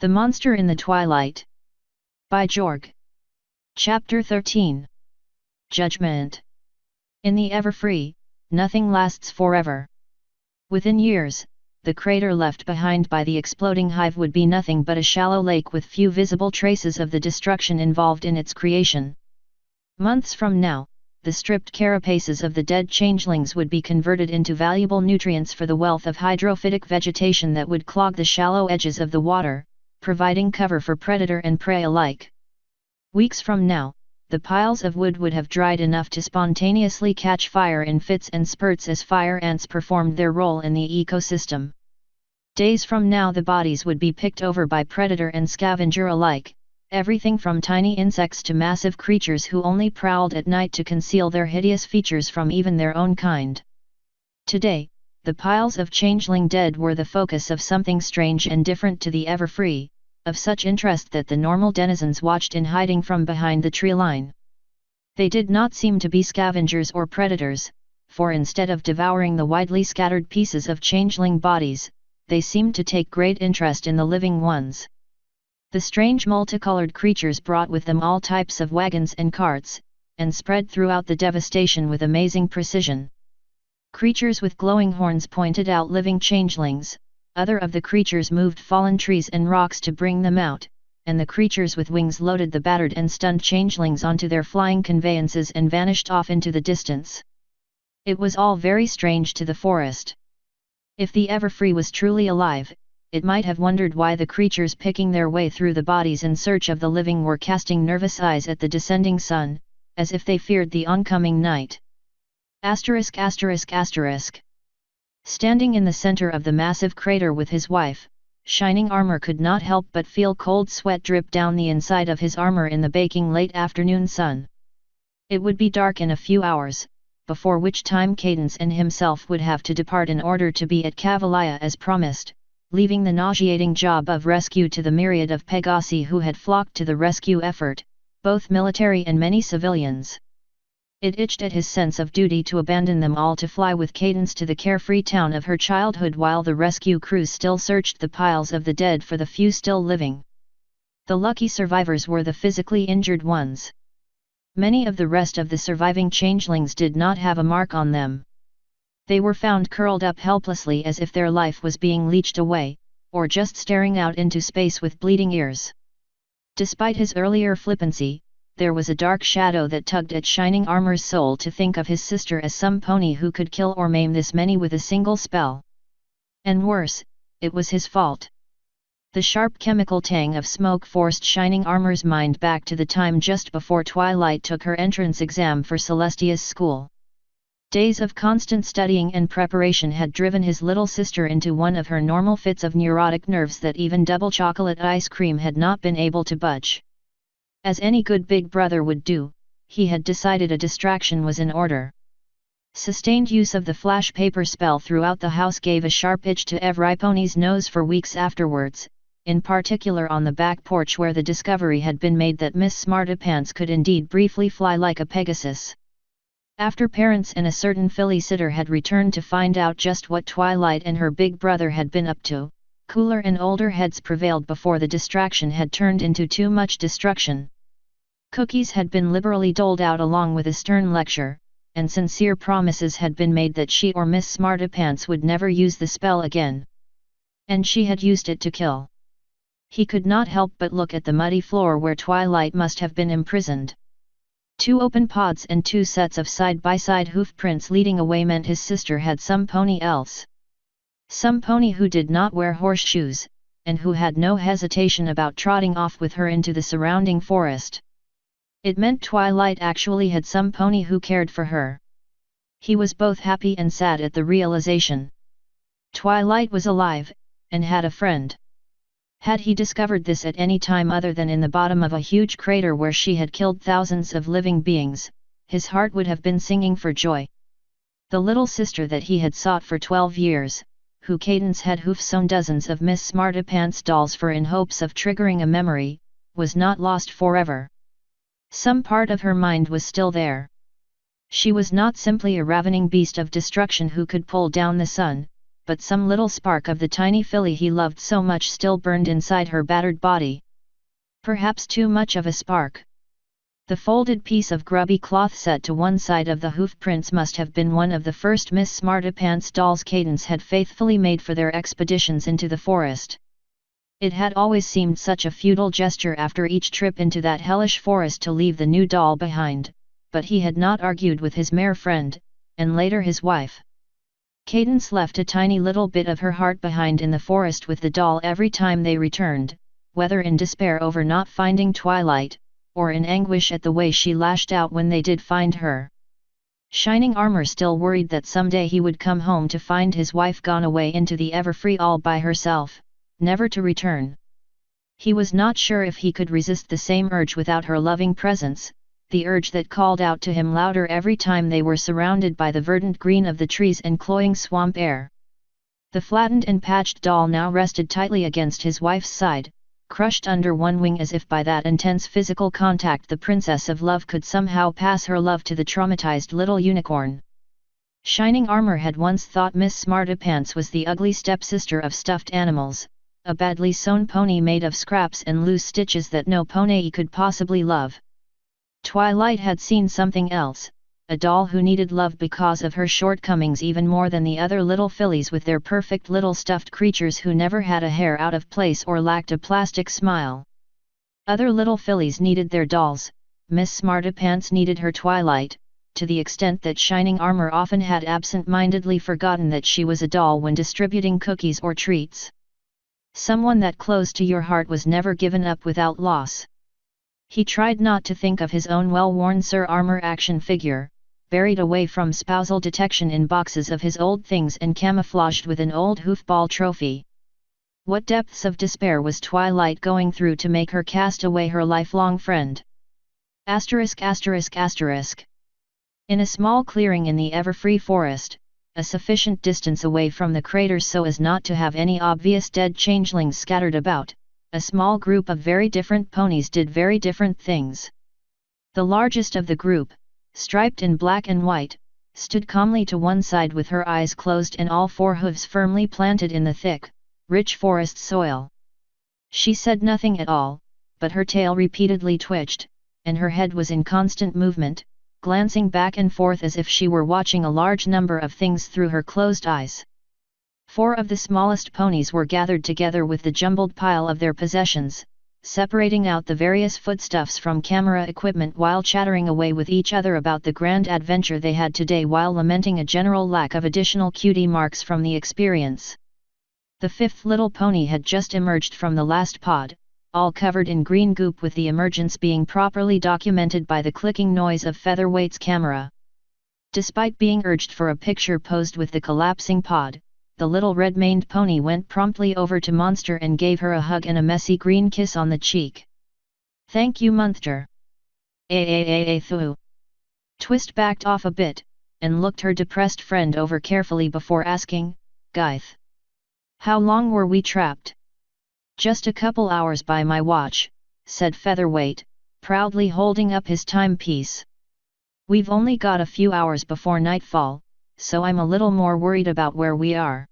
The Monster in the Twilight. By Jorg. Chapter 13. Judgement. In the Everfree, nothing lasts forever. Within years, the crater left behind by the exploding hive would be nothing but a shallow lake with few visible traces of the destruction involved in its creation. Months from now, the stripped carapaces of the dead changelings would be converted into valuable nutrients for the wealth of hydrophytic vegetation that would clog the shallow edges of the water, providing cover for predator and prey alike. Weeks from now, the piles of wood would have dried enough to spontaneously catch fire in fits and spurts as fire ants performed their role in the ecosystem. Days from now the bodies would be picked over by predator and scavenger alike, everything from tiny insects to massive creatures who only prowled at night to conceal their hideous features from even their own kind. Today, the piles of changeling dead were the focus of something strange and different to the Everfree, of such interest that the normal denizens watched in hiding from behind the tree line. They did not seem to be scavengers or predators, for instead of devouring the widely scattered pieces of changeling bodies, they seemed to take great interest in the living ones. The strange multicolored creatures brought with them all types of wagons and carts, and spread throughout the devastation with amazing precision. Creatures with glowing horns pointed out living changelings, other of the creatures moved fallen trees and rocks to bring them out, and the creatures with wings loaded the battered and stunned changelings onto their flying conveyances and vanished off into the distance. It was all very strange to the forest. If the Everfree was truly alive, it might have wondered why the creatures picking their way through the bodies in search of the living were casting nervous eyes at the descending sun, as if they feared the oncoming night. Standing in the center of the massive crater with his wife, Shining Armor could not help but feel cold sweat drip down the inside of his armor in the baking late afternoon sun. It would be dark in a few hours, before which time Cadence and himself would have to depart in order to be at Cavalia as promised, leaving the nauseating job of rescue to the myriad of Pegasi who had flocked to the rescue effort, both military and many civilians. It itched at his sense of duty to abandon them all to fly with Cadence to the carefree town of her childhood while the rescue crews still searched the piles of the dead for the few still living. The lucky survivors were the physically injured ones. Many of the rest of the surviving changelings did not have a mark on them. They were found curled up helplessly as if their life was being leached away, or just staring out into space with bleeding ears. Despite his earlier flippancy, there was a dark shadow that tugged at Shining Armor's soul to think of his sister as some pony who could kill or maim this many with a single spell. And worse, it was his fault. The sharp chemical tang of smoke forced Shining Armor's mind back to the time just before Twilight took her entrance exam for Celestia's school. Days of constant studying and preparation had driven his little sister into one of her normal fits of neurotic nerves that even double chocolate ice cream had not been able to budge. As any good big brother would do, he had decided a distraction was in order. Sustained use of the flash paper spell throughout the house gave a sharp itch to Everipony's nose for weeks afterwards, in particular on the back porch where the discovery had been made that Miss Smartapants could indeed briefly fly like a Pegasus. After parents and a certain filly sitter had returned to find out just what Twilight and her big brother had been up to, cooler and older heads prevailed before the distraction had turned into too much destruction. Cookies had been liberally doled out along with a stern lecture, and sincere promises had been made that she or Miss Smartapants would never use the spell again. And she had used it to kill. He could not help but look at the muddy floor where Twilight must have been imprisoned. 2 open pods and 2 sets of side-by-side hoof prints leading away meant his sister had some pony else. Some pony who did not wear horseshoes, and who had no hesitation about trotting off with her into the surrounding forest. It meant Twilight actually had some pony who cared for her. He was both happy and sad at the realization. Twilight was alive, and had a friend. Had he discovered this at any time other than in the bottom of a huge crater where she had killed thousands of living beings, his heart would have been singing for joy. The little sister that he had sought for 12 years, who Cadence had hoof-sewn dozens of Miss Smartapants dolls for in hopes of triggering a memory, was not lost forever. Some part of her mind was still there. She was not simply a ravening beast of destruction who could pull down the sun, but some little spark of the tiny filly he loved so much still burned inside her battered body. Perhaps too much of a spark. The folded piece of grubby cloth set to one side of the hoof prints must have been one of the first Miss Smartpants dolls Cadence had faithfully made for their expeditions into the forest. It had always seemed such a futile gesture after each trip into that hellish forest to leave the new doll behind, but he had not argued with his mare friend, and later his wife. Cadence left a tiny little bit of her heart behind in the forest with the doll every time they returned, whether in despair over not finding Twilight, or in anguish at the way she lashed out when they did find her. Shining Armor still worried that someday he would come home to find his wife gone away into the Everfree all by herself, never to return. He was not sure if he could resist the same urge without her loving presence, the urge that called out to him louder every time they were surrounded by the verdant green of the trees and cloying swamp air. The flattened and patched doll now rested tightly against his wife's side, crushed under one wing as if by that intense physical contact the Princess of Love could somehow pass her love to the traumatized little unicorn. Shining Armor had once thought Miss Smartpants was the ugly stepsister of stuffed animals, a badly sewn pony made of scraps and loose stitches that no pony could possibly love. Twilight had seen something else, a doll who needed love because of her shortcomings even more than the other little fillies with their perfect little stuffed creatures who never had a hair out of place or lacked a plastic smile. Other little fillies needed their dolls, Miss Smartpants needed her Twilight, to the extent that Shining Armor often had absent-mindedly forgotten that she was a doll when distributing cookies or treats. Someone that close to your heart was never given up without loss. He tried not to think of his own well-worn Sir Armor action figure, buried away from spousal detection in boxes of his old things and camouflaged with an old hoofball trophy. What depths of despair was Twilight going through to make her cast away her lifelong friend? ******. In a small clearing in the Everfree forest, a sufficient distance away from the craters so as not to have any obvious dead changelings scattered about, a small group of very different ponies did very different things. The largest of the group, striped in black and white, stood calmly to one side with her eyes closed and all four hooves firmly planted in the thick, rich forest soil. She said nothing at all, but her tail repeatedly twitched, and her head was in constant movement, glancing back and forth as if she were watching a large number of things through her closed eyes. Four of the smallest ponies were gathered together with the jumbled pile of their possessions, separating out the various foodstuffs from camera equipment while chattering away with each other about the grand adventure they had today while lamenting a general lack of additional cutie marks from the experience. The fifth little pony had just emerged from the last pod, all covered in green goop with the emergence being properly documented by the clicking noise of Featherweight's camera. Despite being urged for a picture posed with the collapsing pod, the little red-maned pony went promptly over to Monster and gave her a hug and a messy green kiss on the cheek. "Thank you, Monster." Thu. Twist backed off a bit, and looked her depressed friend over carefully before asking, "Gyth, how long were we trapped?" "Just a couple hours by my watch," said Featherweight, proudly holding up his timepiece. "We've only got a few hours before nightfall, so I'm a little more worried about where we are."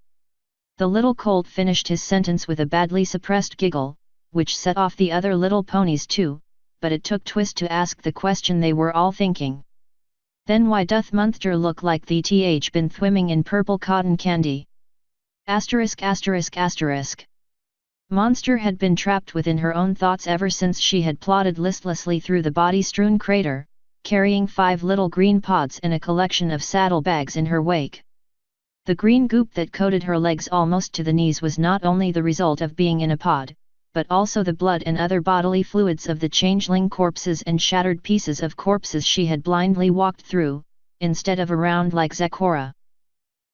The little colt finished his sentence with a badly suppressed giggle, which set off the other little ponies too, but it took Twist to ask the question they were all thinking. "Then why doth Monster look like the th been swimming in purple cotton candy?" Monster had been trapped within her own thoughts ever since she had plodded listlessly through the body-strewn crater, carrying 5 little green pods and a collection of saddlebags in her wake. The green goop that coated her legs almost to the knees was not only the result of being in a pod, but also the blood and other bodily fluids of the changeling corpses and shattered pieces of corpses she had blindly walked through, instead of around like Zecora.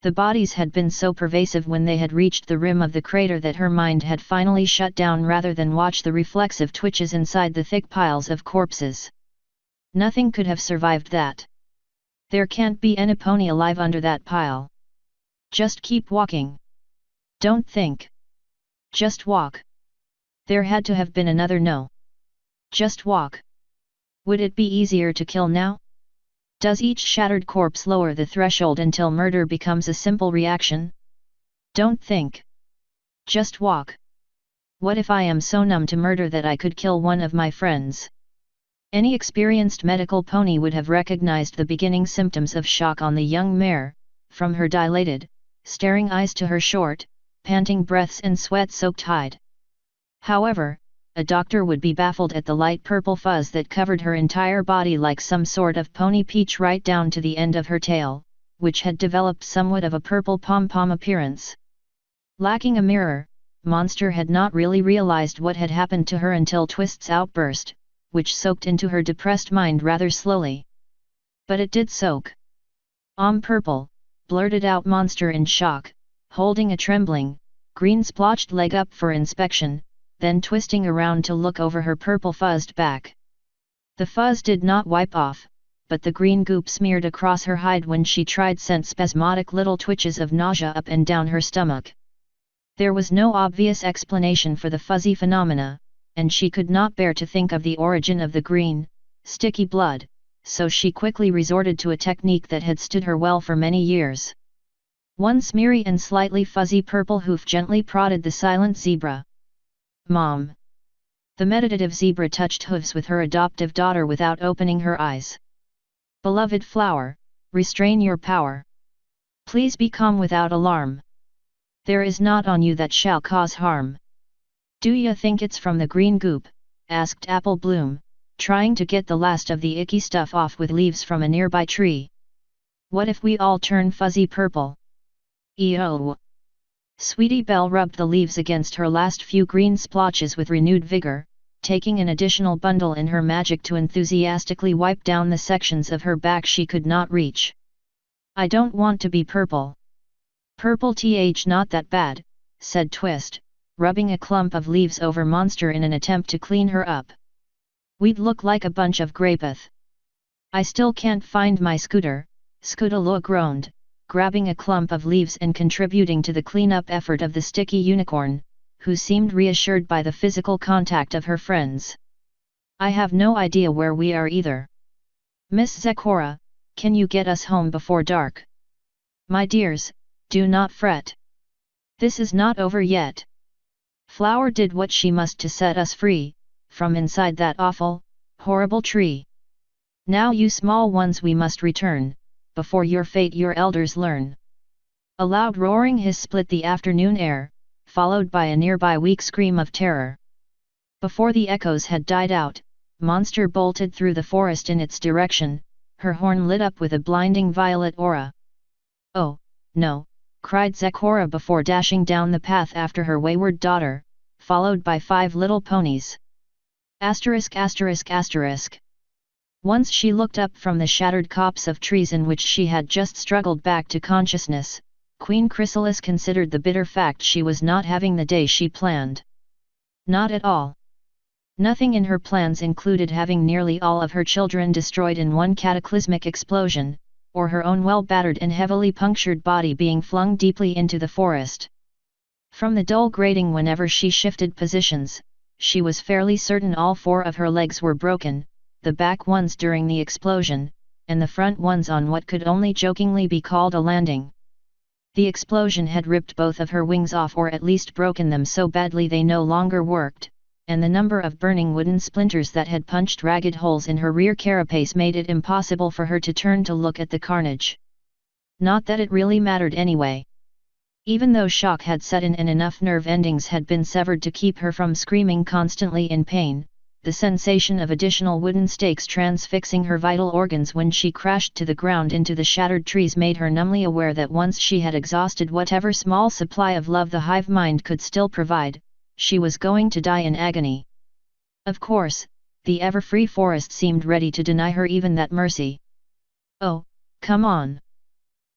The bodies had been so pervasive when they had reached the rim of the crater that her mind had finally shut down rather than watch the reflexive twitches inside the thick piles of corpses. Nothing could have survived that. There can't be any pony alive under that pile. Just keep walking. Don't think. Just walk. There had to have been another no. Just walk. Would it be easier to kill now? Does each shattered corpse lower the threshold until murder becomes a simple reaction? Don't think. Just walk. What if I am so numb to murder that I could kill one of my friends? Any experienced medical pony would have recognized the beginning symptoms of shock on the young mare, from her dilated, staring eyes to her short, panting breaths and sweat-soaked hide. However, a doctor would be baffled at the light purple fuzz that covered her entire body like some sort of pony peach right down to the end of her tail, which had developed somewhat of a purple pom-pom appearance. Lacking a mirror, Monster had not really realized what had happened to her until Twist's outburst, which soaked into her depressed mind rather slowly. But it did soak. Purple," blurted out Monster in shock, holding a trembling, green splotched leg up for inspection, then twisting around to look over her purple fuzzed back. The fuzz did not wipe off, but the green goop smeared across her hide when she tried sent spasmodic little twitches of nausea up and down her stomach. There was no obvious explanation for the fuzzy phenomena, and she could not bear to think of the origin of the green, sticky blood, so she quickly resorted to a technique that had stood her well for many years. One smeary and slightly fuzzy purple hoof gently prodded the silent zebra. "Mom!" The meditative zebra touched hooves with her adoptive daughter without opening her eyes. "Beloved flower, restrain your power. Please be calm without alarm. There is naught on you that shall cause harm." "Do you think it's from the green goop?" asked Apple Bloom, trying to get the last of the icky stuff off with leaves from a nearby tree. "What if we all turn fuzzy purple?" "Ew!" Sweetie Belle rubbed the leaves against her last few green splotches with renewed vigor, taking an additional bundle in her magic to enthusiastically wipe down the sections of her back she could not reach. "I don't want to be purple." "Purple not that bad," said Twist, rubbing a clump of leaves over Monster in an attempt to clean her up. "We'd look like a bunch of grapeth." "I still can't find my scooter," Scootaloo groaned, grabbing a clump of leaves and contributing to the cleanup effort of the sticky unicorn, who seemed reassured by the physical contact of her friends. "I have no idea where we are either. Miss Zekora, can you get us home before dark?" "My dears, do not fret. This is not over yet. Flower did what she must to set us free, from inside that awful, horrible tree. Now you small ones we must return, before your fate your elders learn." A loud roaring hiss split the afternoon air, followed by a nearby weak scream of terror. Before the echoes had died out, Monster bolted through the forest in its direction, her horn lit up with a blinding violet aura. "Oh, no!" cried Zekora before dashing down the path after her wayward daughter, followed by 5 little ponies. ******. Once she looked up from the shattered copse of trees in which she had just struggled back to consciousness, Queen Chrysalis considered the bitter fact she was not having the day she planned. Not at all. Nothing in her plans included having nearly all of her children destroyed in one cataclysmic explosion, or her own well-battered and heavily punctured body being flung deeply into the forest. From the dull grating whenever she shifted positions, she was fairly certain all 4 of her legs were broken, the back ones during the explosion, and the front ones on what could only jokingly be called a landing. The explosion had ripped both of her wings off or at least broken them so badly they no longer worked, and the number of burning wooden splinters that had punched ragged holes in her rear carapace made it impossible for her to turn to look at the carnage. Not that it really mattered anyway. Even though shock had set in and enough nerve endings had been severed to keep her from screaming constantly in pain, the sensation of additional wooden stakes transfixing her vital organs when she crashed to the ground into the shattered trees made her numbly aware that once she had exhausted whatever small supply of love the hive mind could still provide, she was going to die in agony. Of course, the ever-free forest seemed ready to deny her even that mercy. "Oh, come on!"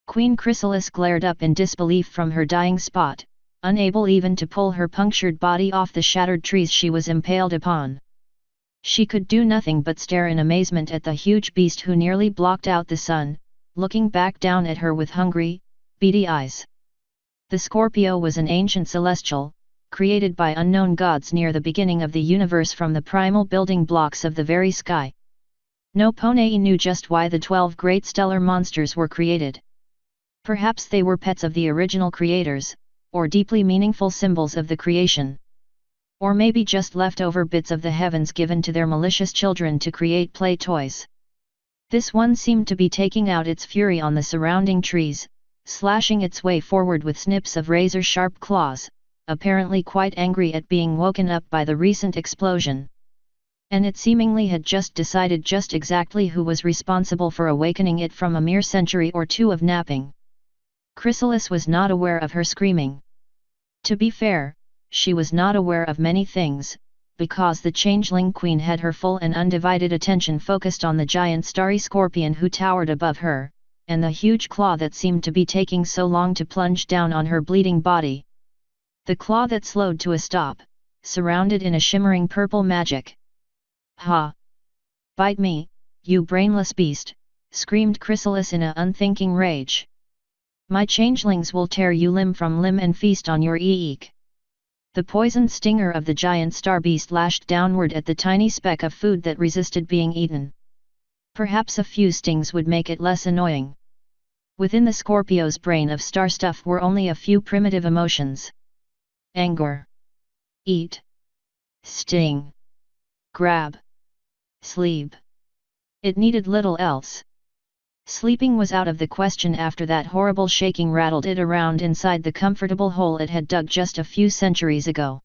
Queen Chrysalis glared up in disbelief from her dying spot, unable even to pull her punctured body off the shattered trees she was impaled upon. She could do nothing but stare in amazement at the huge beast who nearly blocked out the sun, looking back down at her with hungry, beady eyes. The Scorpio was an ancient celestial, created by unknown gods near the beginning of the universe from the primal building blocks of the very sky. No pony knew just why the 12 great stellar monsters were created. Perhaps they were pets of the original creators, or deeply meaningful symbols of the creation. Or maybe just leftover bits of the heavens given to their malicious children to create play toys. This one seemed to be taking out its fury on the surrounding trees, slashing its way forward with snips of razor-sharp claws, apparently quite angry at being woken up by the recent explosion. And it seemingly had just decided just exactly who was responsible for awakening it from a mere century or two of napping. Chrysalis was not aware of her screaming. To be fair, she was not aware of many things, because the changeling queen had her full and undivided attention focused on the giant starry scorpion who towered above her, and the huge claw that seemed to be taking so long to plunge down on her bleeding body. The claw that slowed to a stop, surrounded in a shimmering purple magic. "Ha! Bite me, you brainless beast," screamed Chrysalis in an unthinking rage. "My changelings will tear you limb from limb and feast on your eek." The poisoned stinger of the giant star beast lashed downward at the tiny speck of food that resisted being eaten. Perhaps a few stings would make it less annoying. Within the Scorpio's brain of star stuff were only a few primitive emotions. Anger. Eat. Sting. Grab. Sleep. It needed little else. Sleeping was out of the question after that horrible shaking rattled it around inside the comfortable hole it had dug just a few centuries ago.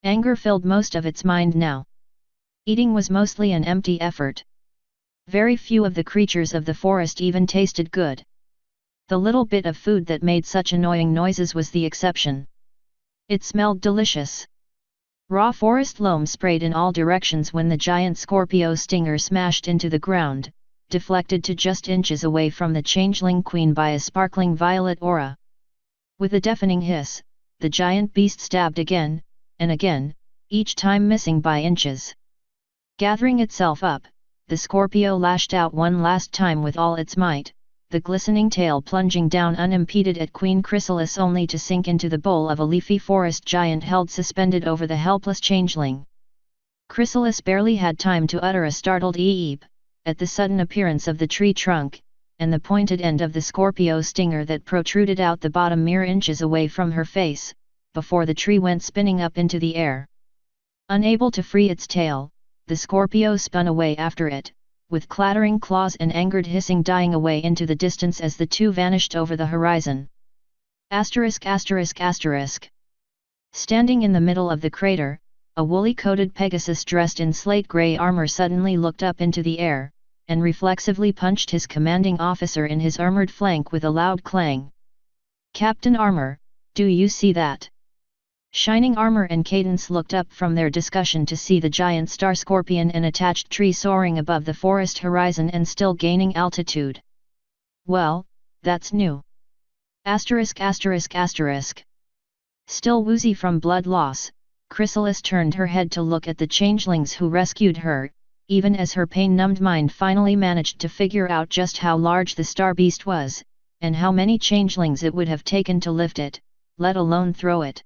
Anger filled most of its mind now. Eating was mostly an empty effort. Very few of the creatures of the forest even tasted good. The little bit of food that made such annoying noises was the exception. It smelled delicious. Raw forest loam sprayed in all directions when the giant Scorpio stinger smashed into the ground, deflected to just inches away from the changeling queen by a sparkling violet aura. With a deafening hiss, the giant beast stabbed again, and again, each time missing by inches. Gathering itself up, the Scorpio lashed out one last time with all its might, the glistening tail plunging down unimpeded at Queen Chrysalis only to sink into the bowl of a leafy forest giant held suspended over the helpless changeling. Chrysalis barely had time to utter a startled eep at the sudden appearance of the tree trunk, and the pointed end of the Scorpio stinger that protruded out the bottom mere inches away from her face, before the tree went spinning up into the air. Unable to free its tail, the Scorpio spun away after it, with clattering claws and angered hissing dying away into the distance as the two vanished over the horizon. Asterisk asterisk asterisk. Standing in the middle of the crater, a woolly-coated Pegasus dressed in slate-gray armor suddenly looked up into the air, and reflexively punched his commanding officer in his armored flank with a loud clang. "Captain Armor, do you see that?" Shining Armor and Cadence looked up from their discussion to see the giant star scorpion and attached tree soaring above the forest horizon and still gaining altitude. "Well, that's new." Asterisk asterisk asterisk. Still woozy from blood loss, Chrysalis turned her head to look at the changelings who rescued her, even as her pain-numbed mind finally managed to figure out just how large the star beast was, and how many changelings it would have taken to lift it, let alone throw it.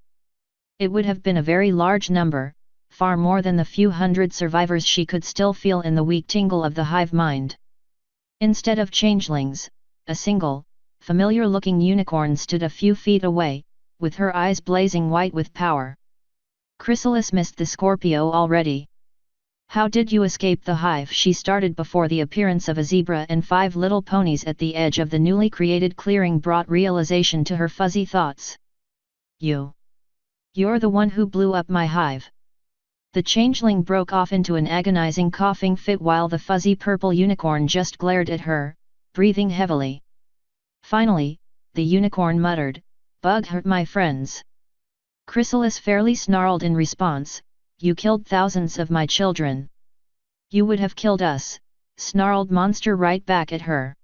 It would have been a very large number, far more than the few hundred survivors she could still feel in the weak tingle of the hive mind. Instead of changelings, a single, familiar-looking unicorn stood a few feet away, with her eyes blazing white with power. Chrysalis missed the Scorpio already. "How did you escape the hive?" she started before the appearance of a zebra and 5 little ponies at the edge of the newly created clearing brought realization to her fuzzy thoughts. You're the one who blew up my hive." The changeling broke off into an agonizing coughing fit while the fuzzy purple unicorn just glared at her, breathing heavily. Finally, the unicorn muttered, "Bug hurt my friends." Chrysalis fairly snarled in response, "You killed thousands of my children." "You would have killed us," snarled Monster right back at her.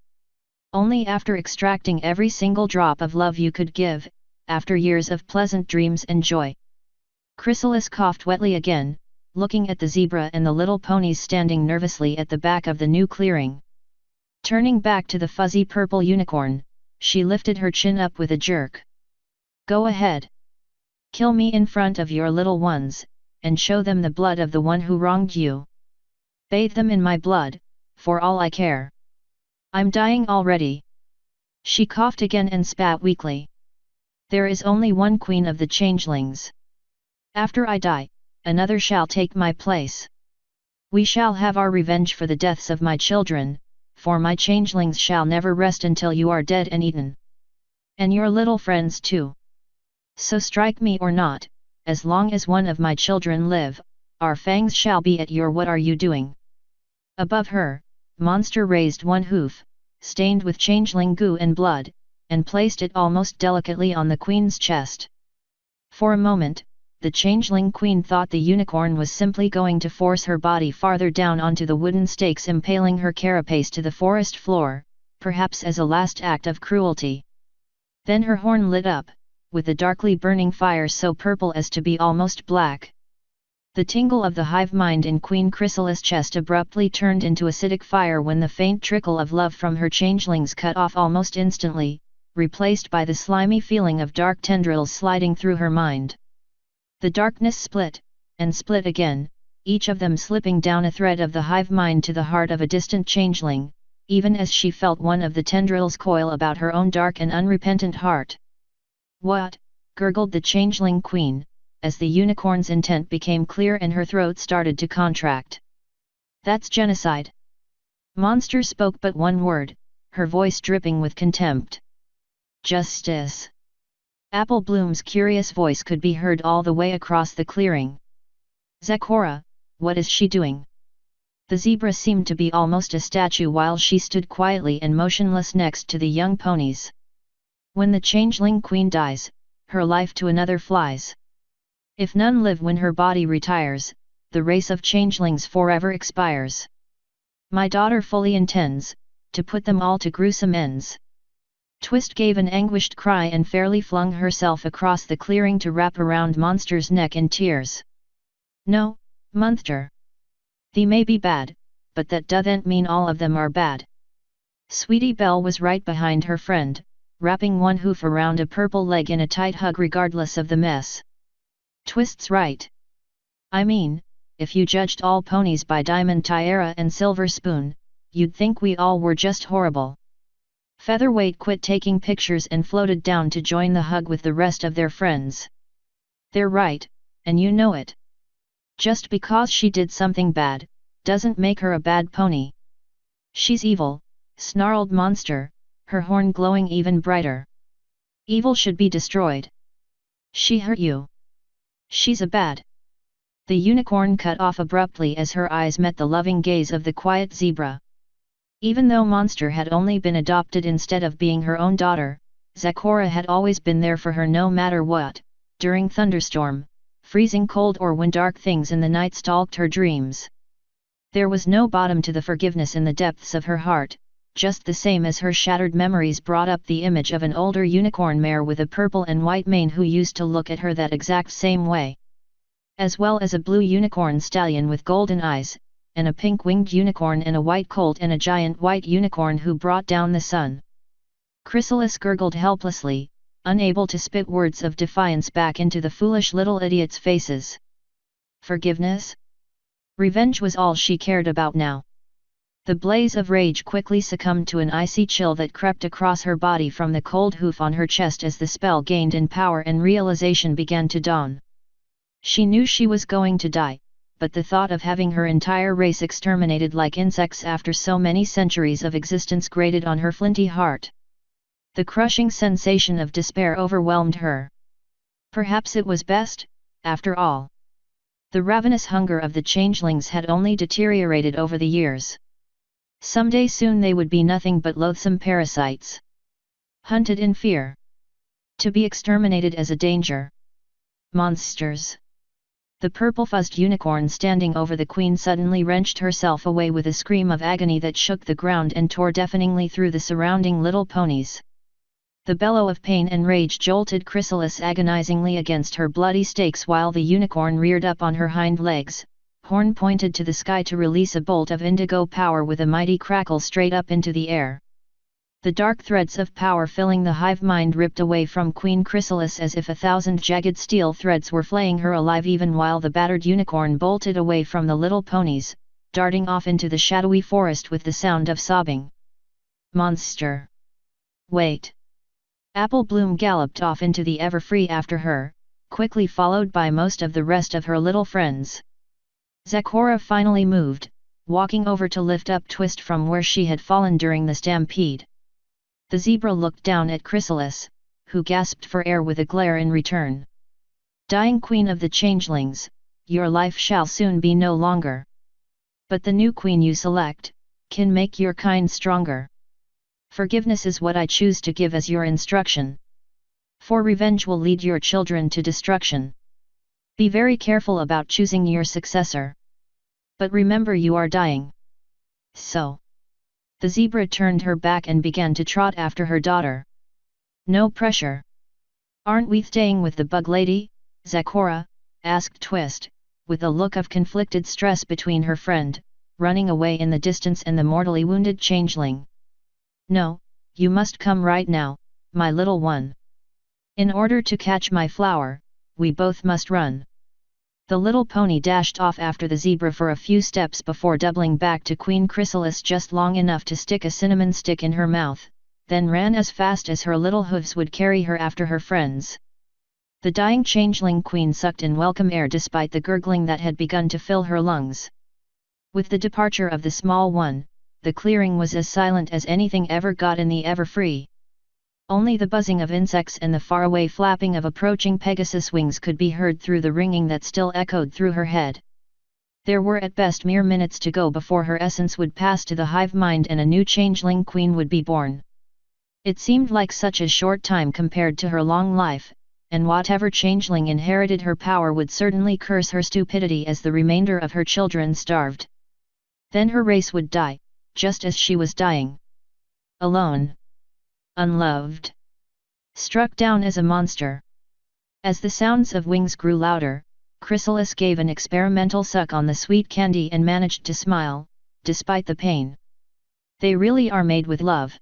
"Only after extracting every single drop of love you could give, after years of pleasant dreams and joy." Chrysalis coughed wetly again, looking at the zebra and the little ponies standing nervously at the back of the new clearing. Turning back to the fuzzy purple unicorn, she lifted her chin up with a jerk. "Go ahead. Kill me in front of your little ones, and show them the blood of the one who wronged you. Bathe them in my blood, for all I care. I'm dying already." She coughed again and spat weakly. There is only one queen of the changelings. After I die, another shall take my place. We shall have our revenge for the deaths of my children, for my changelings shall never rest until you are dead and eaten. And your little friends too. So strike me or not, as long as one of my children live, our fangs shall be at your what are you doing. Above her, monster raised one hoof, stained with changeling goo and blood, and placed it almost delicately on the queen's chest. For a moment, the changeling queen thought the unicorn was simply going to force her body farther down onto the wooden stakes impaling her carapace to the forest floor, perhaps as a last act of cruelty. Then her horn lit up, with a darkly burning fire so purple as to be almost black. The tingle of the hive mind in Queen Chrysalis' chest abruptly turned into acidic fire when the faint trickle of love from her changelings cut off almost instantly, replaced by the slimy feeling of dark tendrils sliding through her mind. The darkness split, and split again, each of them slipping down a thread of the hive mind to the heart of a distant changeling, even as she felt one of the tendrils coil about her own dark and unrepentant heart. What? Gurgled the changeling queen, as the unicorn's intent became clear and her throat started to contract. That's genocide. Monster spoke but one word, her voice dripping with contempt. Justice. Apple Bloom's curious voice could be heard all the way across the clearing. Zecora, what is she doing? The zebra seemed to be almost a statue while she stood quietly and motionless next to the young ponies. When the changeling queen dies, her life to another flies. If none live when her body retires, the race of changelings forever expires. My daughter fully intends, to put them all to gruesome ends. Twist gave an anguished cry and fairly flung herself across the clearing to wrap around Monster's neck in tears. No, Monster. Thee may be bad, but that doesn't mean all of them are bad. Sweetie Belle was right behind her friend, wrapping one hoof around a purple leg in a tight hug regardless of the mess. Twist's right. I mean, if you judged all ponies by Diamond Tiara and Silver Spoon, you'd think we all were just horrible. Featherweight quit taking pictures and floated down to join the hug with the rest of their friends. They're right, and you know it. Just because she did something bad, doesn't make her a bad pony. She's evil, snarled Monster, her horn glowing even brighter. Evil should be destroyed. She hurt you. She's a bad. The unicorn cut off abruptly as her eyes met the loving gaze of the quiet zebra. Even though Monster had only been adopted instead of being her own daughter, Zecora had always been there for her no matter what, during thunderstorm, freezing cold or when dark things in the night stalked her dreams. There was no bottom to the forgiveness in the depths of her heart, just the same as her shattered memories brought up the image of an older unicorn mare with a purple and white mane who used to look at her that exact same way. As well as a blue unicorn stallion with golden eyes, and a pink-winged unicorn and a white colt and a giant white unicorn who brought down the sun. Chrysalis gurgled helplessly, unable to spit words of defiance back into the foolish little idiots' faces. Forgiveness? Revenge was all she cared about now. The blaze of rage quickly succumbed to an icy chill that crept across her body from the cold hoof on her chest as the spell gained in power and realization began to dawn. She knew she was going to die, but the thought of having her entire race exterminated like insects after so many centuries of existence grated on her flinty heart. The crushing sensation of despair overwhelmed her. Perhaps it was best, after all. The ravenous hunger of the changelings had only deteriorated over the years. Someday soon they would be nothing but loathsome parasites. Hunted in fear. To be exterminated as a danger. Monsters. The purple-fuzzed unicorn standing over the queen suddenly wrenched herself away with a scream of agony that shook the ground and tore deafeningly through the surrounding little ponies. The bellow of pain and rage jolted Chrysalis agonizingly against her bloody stakes while the unicorn reared up on her hind legs, horn pointed to the sky to release a bolt of indigo power with a mighty crackle straight up into the air. The dark threads of power filling the hive mind ripped away from Queen Chrysalis as if 1,000 jagged steel threads were flaying her alive even while the battered unicorn bolted away from the little ponies, darting off into the shadowy forest with the sound of sobbing. Monster! Wait! Apple Bloom galloped off into the Everfree after her, quickly followed by most of the rest of her little friends. Zecora finally moved, walking over to lift up Twist from where she had fallen during the stampede. The zebra looked down at Chrysalis, who gasped for air with a glare in return. Dying queen of the changelings, your life shall soon be no longer. But the new queen you select, can make your kind stronger. Forgiveness is what I choose to give as your instruction. For revenge will lead your children to destruction. Be very careful about choosing your successor. But remember you are dying. So. The zebra turned her back and began to trot after her daughter. No pressure. Aren't we staying with the bug lady, Zecora? Asked Twist, with a look of conflicted stress between her friend, running away in the distance, and the mortally wounded changeling. No, you must come right now, my little one. In order to catch my flower, we both must run. The little pony dashed off after the zebra for a few steps before doubling back to Queen Chrysalis just long enough to stick a cinnamon stick in her mouth, then ran as fast as her little hooves would carry her after her friends. The dying changeling queen sucked in welcome air despite the gurgling that had begun to fill her lungs. With the departure of the small one, the clearing was as silent as anything ever got in the Everfree. Only the buzzing of insects and the faraway flapping of approaching Pegasus wings could be heard through the ringing that still echoed through her head. There were at best mere minutes to go before her essence would pass to the hive mind and a new changeling queen would be born. It seemed like such a short time compared to her long life, and whatever changeling inherited her power would certainly curse her stupidity as the remainder of her children starved. Then her race would die, just as she was dying. Alone. Unloved. Struck down as a monster. As the sounds of wings grew louder, Chrysalis gave an experimental suck on the sweet candy and managed to smile, despite the pain. They really are made with love.